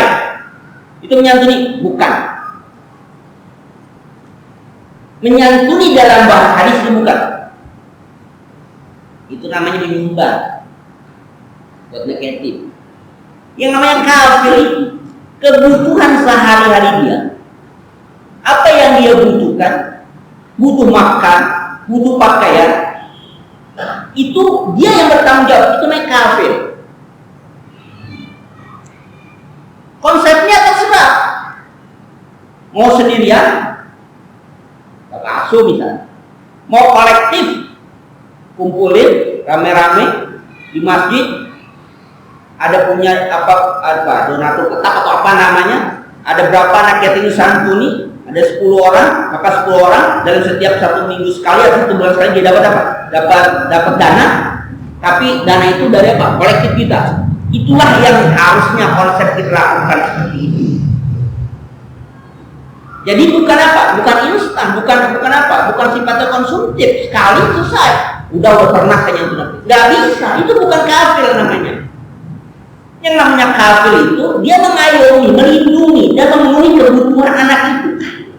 Itu menyantuni? Bukan. Menyantuni dalam bahasa hadis itu bukan. Itu namanya menyumbang buat anak yatim. Yang namanya kafir itu kebutuhan sehari-hari dia. Apa yang dia butuhkan? Butuh makan, butuh pakaian. Itu dia yang bertanggung jawab. Itu namanya kafir. Konsepnya terserah. Mau sendirian, asuh misalnya. Mau kolektif, kumpulin rame-rame di masjid. Ada punya apa donatur tetap atau apa namanya, ada berapa anak yatim santuni, ada 10 orang, maka 10 orang dalam setiap 1 minggu sekali atau 1 bulan sekali dia dapat dana, tapi dana itu dari apa? Kolektif kita. Itulah yang harusnya konsep dilakukan seperti itu. Jadi bukan apa? Bukan instan, bukan apa? Bukan sifatnya konsumtif, sekali selesai. Udah pernah kayaknya itu. Nggak bisa, itu bukan kafir namanya. Yang namanya kafir itu dia mengayomi, melindungi dan memenuhi kebutuhan anak itu.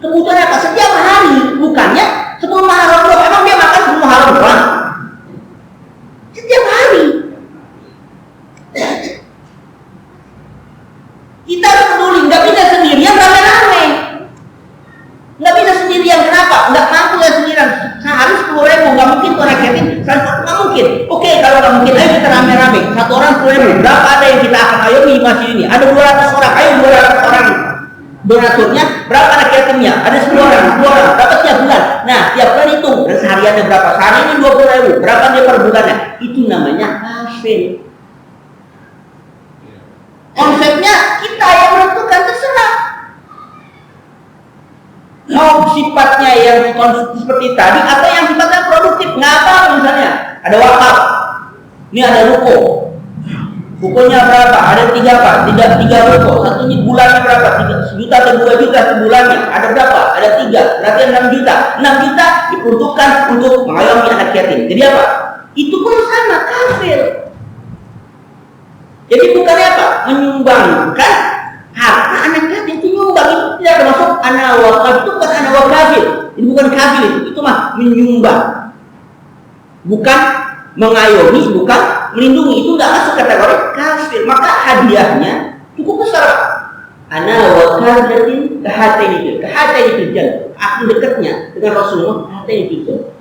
Kebutuhan apa? Setiap hari, bukannya 10 Muharram doang. Emang dia makan 10 Muharram doang? Setiap hari. Kita harus peduli, nggak bisa sendirian rame-rame. Nggak bisa sendirian, kenapa? Nggak mampu ya sendirian. Sehari 10.000, nggak mungkin tuh anak yatim. Nggak mungkin. Oke, kalau nggak mungkin, ayo kita rame-rame. 1 orang 10.000. Berapa ada yang kita akan ayomi di masjid ini? Ada 200 orang. Ayo 200 orang. Donaturnya berapa anak yatimnya? Ada 10 orang. 10 orang. Berapa tiap bulan? Nah, tiap bulan hitung. Dan sehariannya berapa? Sehari ini 20.000. Berapa dia per bulannya? Itu namanya kafir. Konsepnya kita yang menentukan, terserah. Mau sifatnya yang seperti tadi atau yang sifatnya produktif, nggak apa misalnya ada wakaf, ini ada ruko, rukonya berapa? Ada 3 ruko, satunya bulannya berapa? 1 juta atau 2 juta sebulannya, ada berapa? Ada 3, berarti 6 juta. 6 juta diperuntukkan untuk mengayomi anak yatim. Jadi apa? Itu pun sama kafir. Jadi bukannya apa? Menyumbangkan harta anak yatim, itu nyumbang, itu tidak termasuk anak wakaf, itu bukan anak wakafir. Ini bukan kafir, itu mah menyumbang, bukan mengayomi, bukan melindungi. Itu tidak masuk kategori kafir. Maka hadiahnya cukup besar. Anak wakafatin kahataini fil jannah. Aku dekatnya dengan Rasulullah kahataini fil jannah.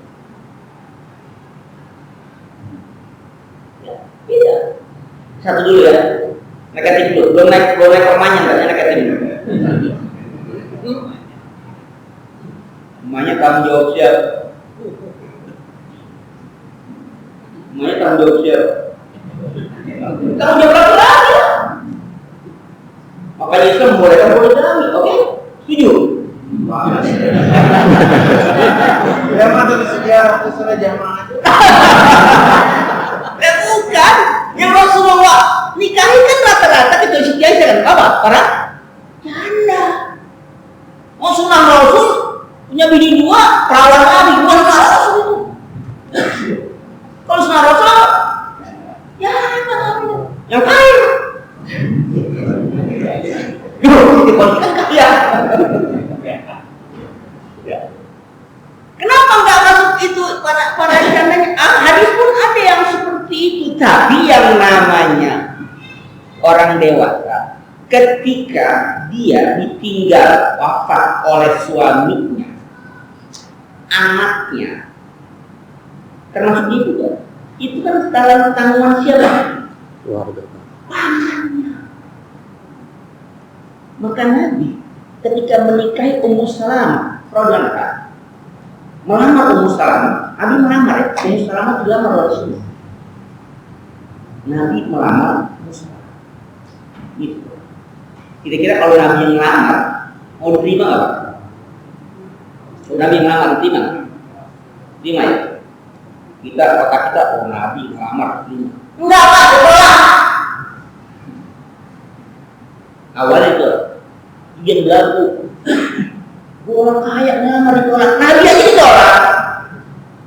Beda. Satu dulu ya. Negatif dulu, belum naik rumahnya, enggak negatif dulu. Rumahnya tanggung jawab siapa? Rumahnya tanggung jawab siapa? Tanggung jawab laki-laki. Makanya Islam boleh kami, oke? Setuju? Ya mana sejarah terserah jamaah aja. Bukan, yang Rasulullah nikahi kan rata-rata kita istiaja kan apa? Para janda. Oh sunnah Rasul punya bini 2, perawan lagi, bukan sunnah Rasul itu. Kalau sunnah Rasul, ya yang kaya. Kan kaya. Kenapa nggak masuk itu pada jandanya? Hadis pun ada yang seperti itu, tapi yang namanya orang dewasa ketika dia ditinggal wafat oleh suaminya anaknya, termasuk itu kan? Itu kan tanggungan siapa? Keluarga. Pamannya. Maka Nabi ketika menikahi Ummu Salamah radhiyallahu anha, melamar Ummu Salamah, Nabi melamar ya. Ummu Salamah dilamar oleh Rasulullah. Nabi melamar Ummu Salamah. Gitu. Kira-kira kalau Nabi yang melamar mau diterima apa? Kalau Nabi yang melamar diterima? Terima ya? Kita kota kita Nabi melamar diterima. Enggak Pak, ditolak. Awalnya itu dia berlaku. Gue orang kaya ngelamar ditolak. Nabi aja ditolak.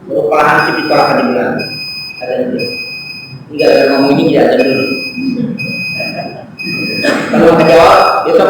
Baru pelahan sih ditolak di bulan. Ada dulu. Enggak ada ngomong ini tidak ada dulu. Kalau nggak jawab, besok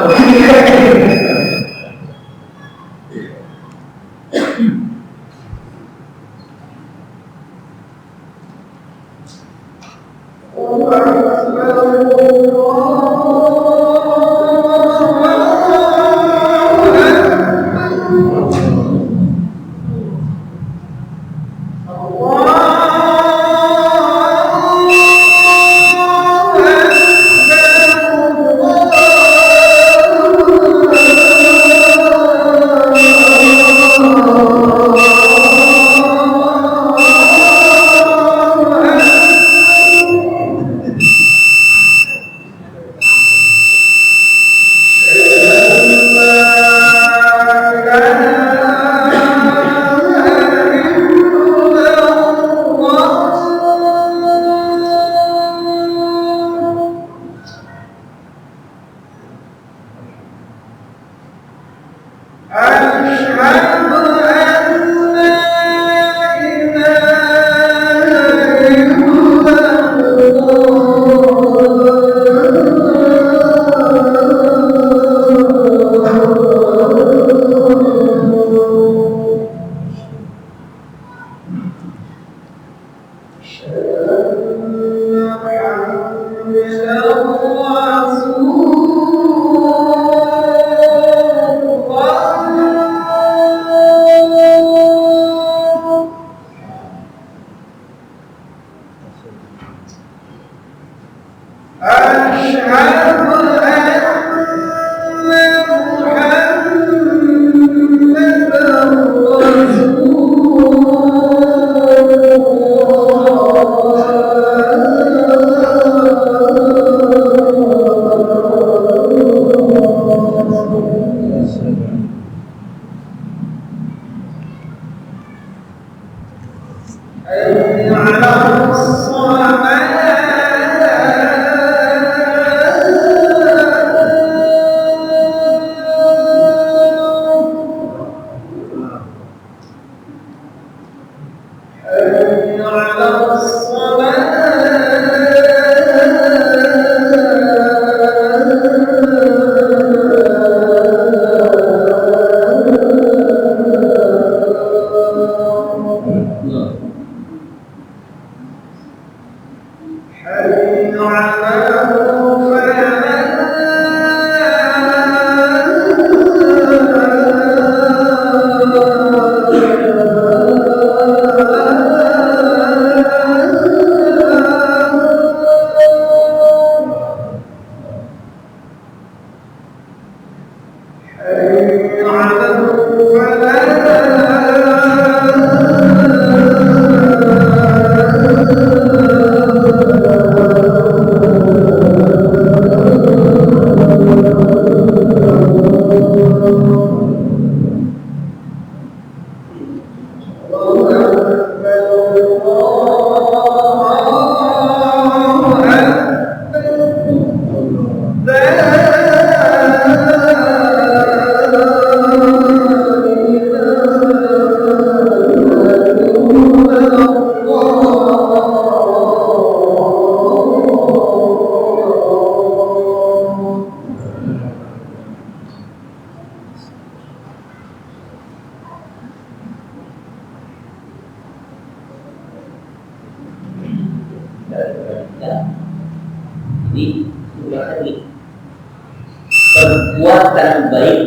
perbuatan baik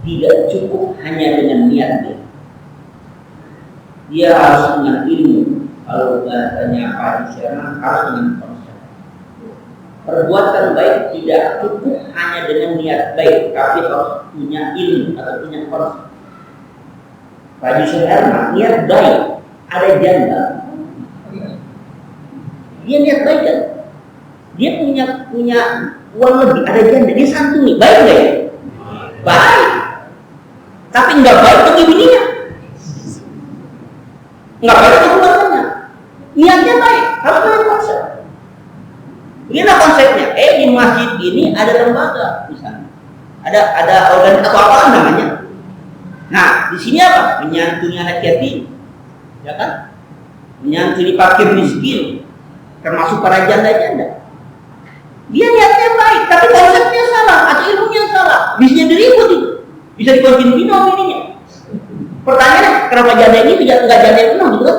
tidak cukup hanya dengan niat dia. dia harus dengan ilmu. Kalau bahasanya Pak Syarman harus dengan konsep. Perbuatan baik tidak cukup hanya dengan niat baik, tapi harus punya ilmu atau punya konsep. Pak Syarman niat baik, ada janda. Dia niat baik kan? Dia punya uang lebih, ada janda, dia santuni, baik nggak ya? Baik, tapi nggak baik bagi bininya, nggak baik bagi keluarganya. Niatnya baik, harus punya konsep. Beginilah konsepnya. Di masjid ini ada lembaga, misalnya, ada organisasi atau apa namanya. Nah, di sini apa? Menyantuni anak yatim, ya kan? Menyantuni fakir miskin, termasuk para janda-janda. Dia niatnya baik, tapi konsepnya salah atau ilmunya salah, bisa jadi ribut itu, bisa dikonfirmasi ininya. Pertanyaannya, kenapa janda ini tidak janda yang penuh, gitu kan?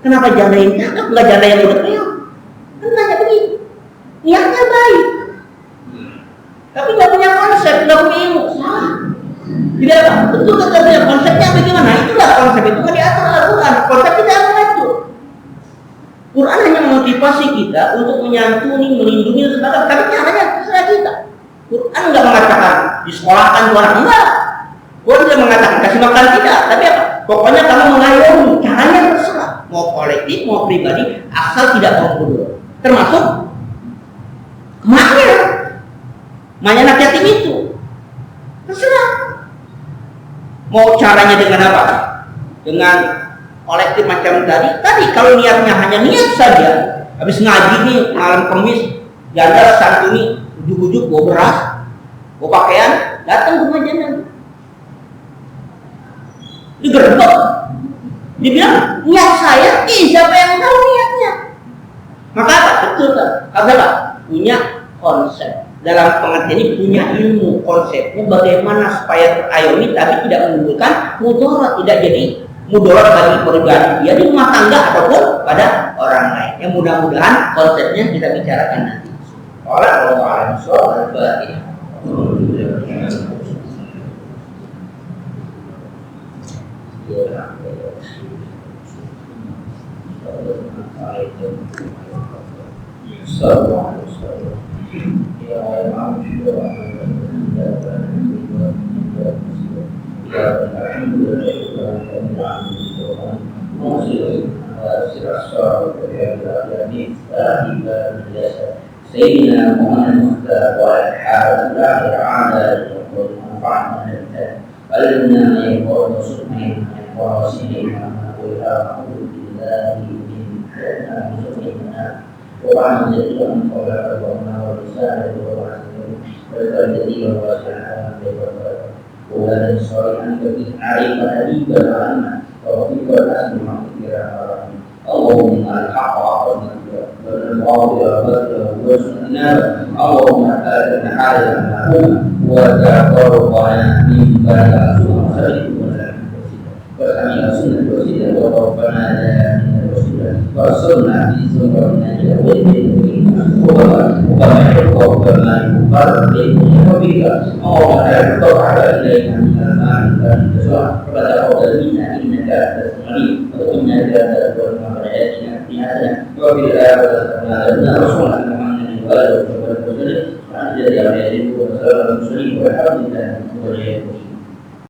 Kenapa janda yang cakep, nggak janda yang udah penuh? Kan tanya begitu. Niatnya baik, tapi nggak punya konsep, nggak punya ilmu, salah. Tidak apa? Betul kita punya konsepnya bagaimana? Itulah konsep itu nggak diatur Al-Quran. Konsep tidak mengatur. Quran hanya memotivasi kita untuk menyantuni, melindungi dan sebagainya. Tapi caranya terserah kita. Quran nggak mengatakan disekolahkan tuh anak, enggak. Quran tidak mengatakan kasih makan tidak. Tapi apa? Pokoknya kamu mengayomi. Caranya terserah. Mau kolektif, mau pribadi, asal tidak membunuh. Termasuk emaknya, anak yatim itu. Terserah. Mau caranya dengan apa? Dengan kolektif macam tadi kalau niatnya hanya niat saja, habis ngaji nih malam Kamis, janda santuni, ujuk-ujuk bawa beras, bawa pakaian, datang ke rumah janda. Digerebek. Dia bilang, niat saya, siapa yang tahu niatnya? Maka apa? Betul kan? Apa? Punya konsep. Dalam pengertian ini punya ilmu, konsepnya bagaimana supaya terayomi tapi tidak menimbulkan mudarat, tidak jadi mudarat bagi pribadi dia di rumah tangga ataupun pada orang lain. Yang mudah-mudahan konsepnya kita bicarakan nanti. Allah Sayyidina Muhammad wa al-hal al-'ala al-qur'an al-inna yaqulu subhanahu wa ta'ala wa billahi min shaytanir وعن ذلك من قول ربنا ورسالة ورسوله والذي وسعنا وهذا الصالح الذي عليك أديبا وعنا وفيك الأسم مغفرا ورحمة اللهم الحق عقبنا والباطل وسننا اللهم آتنا حالا معلومة وتقربنا من بعد أسوء خير وسمع سنة وسيلة وتوفنا من الوسيلة وارسلنا في زمرنا إلى وكما يحب وكما يقرب وبك اللهم لا تقطع إليك من المال فانتشر فتقبل منا إنك أنت السميع وإنا إلى ذلك والمعاداتنا في هذا وفي الآخرة أن رسولنا محمد وآله وصحبه وسلم وعن جل وعلا وسلم والحمد لله